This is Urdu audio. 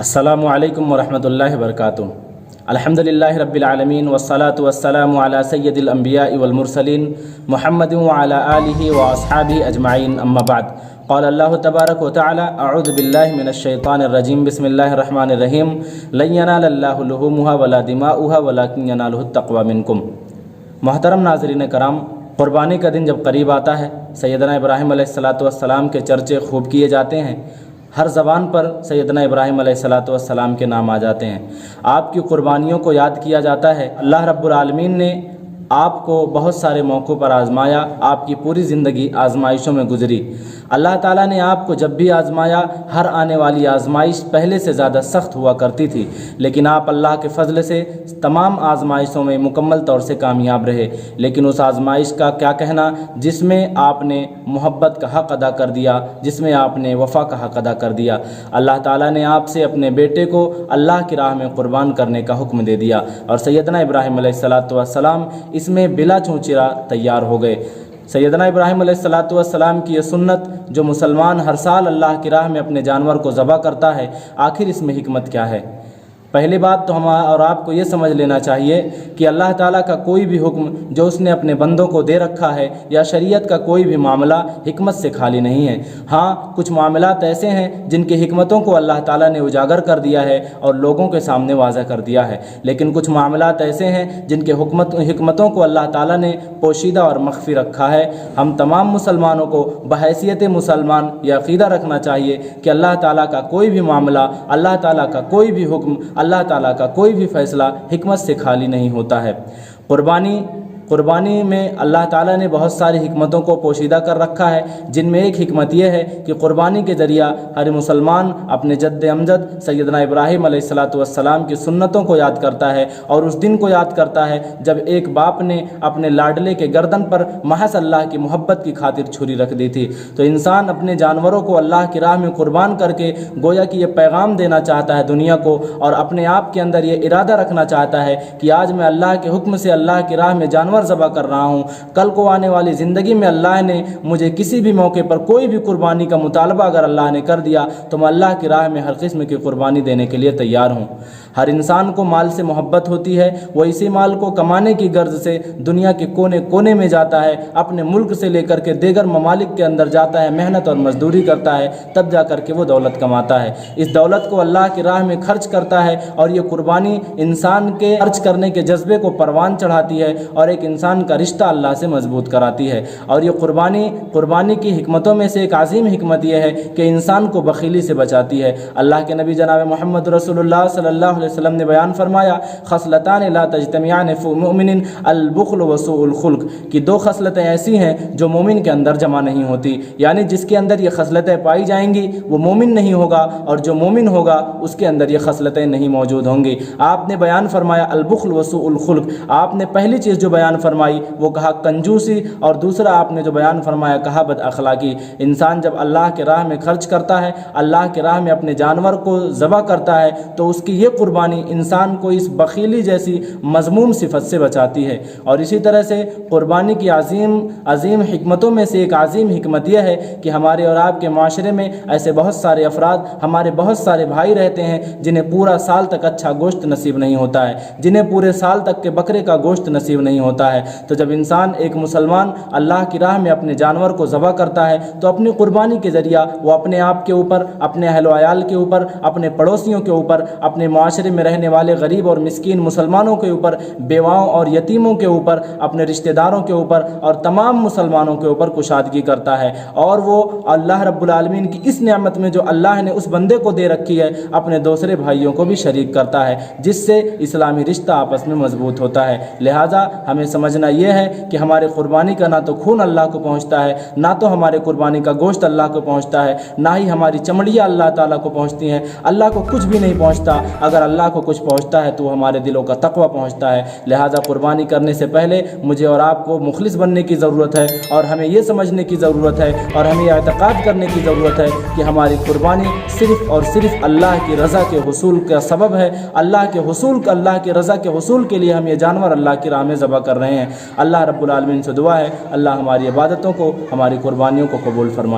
السلام علیکم ورحمۃ اللہ وبرکاتہ۔ الحمدللہ رب العالمین والصلاة والسلام علی سید الانبیاء والمرسلین محمد وعلی آلہ واصحابہ اجمعین، اما بعد۔ قال اللہ تبارک و تعالی اعوذ باللہ من الشیطان الرجیم، بسم اللہ الرحمن الرحیم، لن ینال اللہ لحومها ولا دماؤها ولکن ینالہ التقوی منکم۔ محترم ناظرین کرام، قربانی کا دن جب قریب آتا ہے، سیدنا ابراہیم علیہ السلام کے چرچے خوب کیے جاتے ہیں۔ ہر زبان پر سیدنا ابراہیم علیہ السلام کے نام آ جاتے ہیں، آپ کی قربانیوں کو یاد کیا جاتا ہے۔ اللہ رب العالمین نے آپ کو بہت سارے موقعوں پر آزمایا، آپ کی پوری زندگی آزمائشوں میں گزری۔ اللہ تعالیٰ نے آپ کو جب بھی آزمایا، ہر آنے والی آزمائش پہلے سے زیادہ سخت ہوا کرتی تھی، لیکن آپ اللہ کے فضل سے تمام آزمائشوں میں مکمل طور سے کامیاب رہے۔ لیکن اس آزمائش کا کیا کہنا جس میں آپ نے محبت کا حق ادا کر دیا، جس میں آپ نے وفا کا حق ادا کر دیا۔ اللہ تعالیٰ نے آپ سے اپنے بیٹے کو اللہ کی راہ میں قربان کرنے کا حکم دے دیا، اور سیدنا ابراہیم علیہ السلام اس میں بلا چونچرا تیار ہو گئے۔ سیدنا ابراہیم علیہ السلام کی یہ سنت جو مسلمان ہر سال اللہ کی راہ میں اپنے جانور کو ذبح کرتا ہے، آخر اس میں حکمت کیا ہے؟ پہلی بات تو ہم اور آپ کو یہ سمجھ لینا چاہیے کہ اللہ تعالیٰ کا کوئی بھی حکم جو اس نے اپنے بندوں کو دے رکھا ہے، یا شریعت کا کوئی بھی معاملہ حکمت سے خالی نہیں ہے۔ ہاں، کچھ معاملات ایسے ہیں جن کی حکمتوں کو اللہ تعالیٰ نے اجاگر کر دیا ہے اور لوگوں کے سامنے واضح کر دیا ہے، لیکن کچھ معاملات ایسے ہیں جن کے حکمتوں کو اللہ تعالیٰ نے پوشیدہ اور مخفی رکھا ہے۔ ہم تمام مسلمانوں کو بحیثیت مسلمان یہ عقیدہ رکھنا چاہیے کہ اللہ تعالیٰ کا کوئی بھی معاملہ، اللہ تعالیٰ کا کوئی بھی حکم، اللہ تعالیٰ کا کوئی بھی فیصلہ حکمت سے خالی نہیں ہوتا ہے۔ قربانی میں اللہ تعالیٰ نے بہت ساری حکمتوں کو پوشیدہ کر رکھا ہے، جن میں ایک حکمت یہ ہے کہ قربانی کے ذریعہ ہر مسلمان اپنے جد امجد سیدنا ابراہیم علیہ السلام کی سنتوں کو یاد کرتا ہے، اور اس دن کو یاد کرتا ہے جب ایک باپ نے اپنے لاڈلے کے گردن پر محض اللہ کی محبت کی خاطر چھری رکھ دی تھی۔ تو انسان اپنے جانوروں کو اللہ کی راہ میں قربان کر کے گویا کہ یہ پیغام دینا چاہتا ہے دنیا کو، اور اپنے آپ کے اندر یہ ارادہ رکھنا چاہتا ہے کہ آج میں اللہ کے حکم سے اللہ کی راہ میں جانور ذبح کر رہا ہوں، کل کو آنے والی زندگی میں اللہ نے مجھے کسی بھی موقع پر کوئی بھی قربانی کا مطالبہ اگر اللہ نے کر دیا تو میں اللہ کی راہ میں ہر قسم کی قربانی دینے کے لیے تیار ہوں۔ ہر انسان کو مال سے محبت ہوتی ہے، وہ اسی مال کو کمانے کی غرض سے دنیا کے کونے کونے میں جاتا ہے، اپنے ملک سے لے کر کے دیگر ممالک کے اندر جاتا ہے، محنت اور مزدوری کرتا ہے، تب جا کر کے وہ دولت کماتا ہے۔ اس دولت کو اللہ کی راہ میں خرچ کرتا ہے، اور یہ قربانی انسان کے خرچ کرنے کے جذبے کو پروان چڑھاتی ہے اور ایک انسان کا رشتہ اللہ سے مضبوط کراتی ہے۔ اور یہ قربانی کی حکمتوں میں سے ایک عظیم حکمت یہ ہے کہ انسان کو بخیلی سے بچاتی ہے۔ اللہ کے نبی جناب محمد رسول اللہ صلی اللہ علیہ وسلم نے بیان فرمایا، خصلتان لا تجتمعان فی مؤمن البخل وسوء الخلق، کہ دو خصلتیں ایسی ہیں جو مومن کے اندر جمع نہیں ہوتی، یعنی جس کے اندر یہ خصلتیں پائی جائیں گی وہ مومن نہیں ہوگا، اور جو مومن ہوگا اس کے اندر یہ خصلتیں نہیں موجود ہوں گی۔ آپ نے بیان فرمایا البخل وسوء الخلق، آپ نے پہلی چیز جو بیان فرمائی وہ کہا کنجوسی، اور دوسرا آپ نے جو بیان فرمایا کہا بد اخلاقی۔ انسان جب اللہ کے راہ میں خرچ کرتا ہے، اللہ کے راہ میں اپنے جانور کو ذبح کرتا ہے، تو اس کی یہ قربانی انسان کو اس بخیلی جیسی مذموم صفت سے بچاتی ہے۔ اور اسی طرح سے قربانی کی عظیم حکمتوں میں سے ایک عظیم حکمت یہ ہے کہ ہمارے اور آپ کے معاشرے میں ایسے بہت سارے افراد، ہمارے بہت سارے بھائی رہتے ہیں جنہیں پورا سال تک اچھا گوشت نصیب نہیں ہوتا ہے، جنہیں پورے سال تک کے بکرے کا گوشت نصیب نہیں ہوتا ہے۔ تو جب انسان ایک مسلمان اللہ کی راہ میں اپنے جانور کو ذبح کرتا ہے تو اپنی قربانی کے ذریعہ وہ اپنے آپ کے اوپر، اپنے اہل و عیال کے اوپر، اپنے پڑوسیوں کے اوپر، اپنے معاشرے میں رہنے والے غریب اور مسکین مسلمانوں کے اوپر، بیواؤں اور یتیموں کے اوپر، اپنے رشتہ داروں کے اوپر اور تمام مسلمانوں کے اوپر کشادگی کرتا ہے، اور وہ اللہ رب العالمین کی اس نعمت میں جو اللہ نے اس بندے کو دے رکھی ہے اپنے دوسرے بھائیوں کو بھی شریک کرتا ہے، جس سے اسلامی رشتہ آپس میں مضبوط ہوتا ہے۔ لہٰذا ہمیں سمجھنا یہ ہے کہ ہمارے قربانی کا نہ تو خون اللہ کو پہنچتا ہے، نہ تو ہمارے قربانی کا گوشت اللہ کو پہنچتا ہے، نہ ہی ہماری چمڑیاں اللہ تعالیٰ کو پہنچتی ہیں۔ اللہ کو کچھ بھی نہیں پہنچتا، اگر اللہ کو کچھ پہنچتا ہے تو ہمارے دلوں کا تقویٰ پہنچتا ہے۔ لہٰذا قربانی کرنے سے پہلے مجھے اور آپ کو مخلص بننے کی ضرورت ہے، اور ہمیں یہ سمجھنے کی ضرورت ہے اور ہمیں یہ اعتقاد کرنے کی ضرورت ہے کہ ہماری قربانی صرف اور صرف اللہ کی رضا کے حصول کا سبب ہے۔ اللہ کی رضا کے حصول کے لیے ہم یہ جانور اللہ کی راہ میں ذبح کر رہے ہیں۔ اللہ رب العالمین سے دعا ہے اللہ ہماری عبادتوں کو، ہماری قربانیوں کو قبول فرمائے۔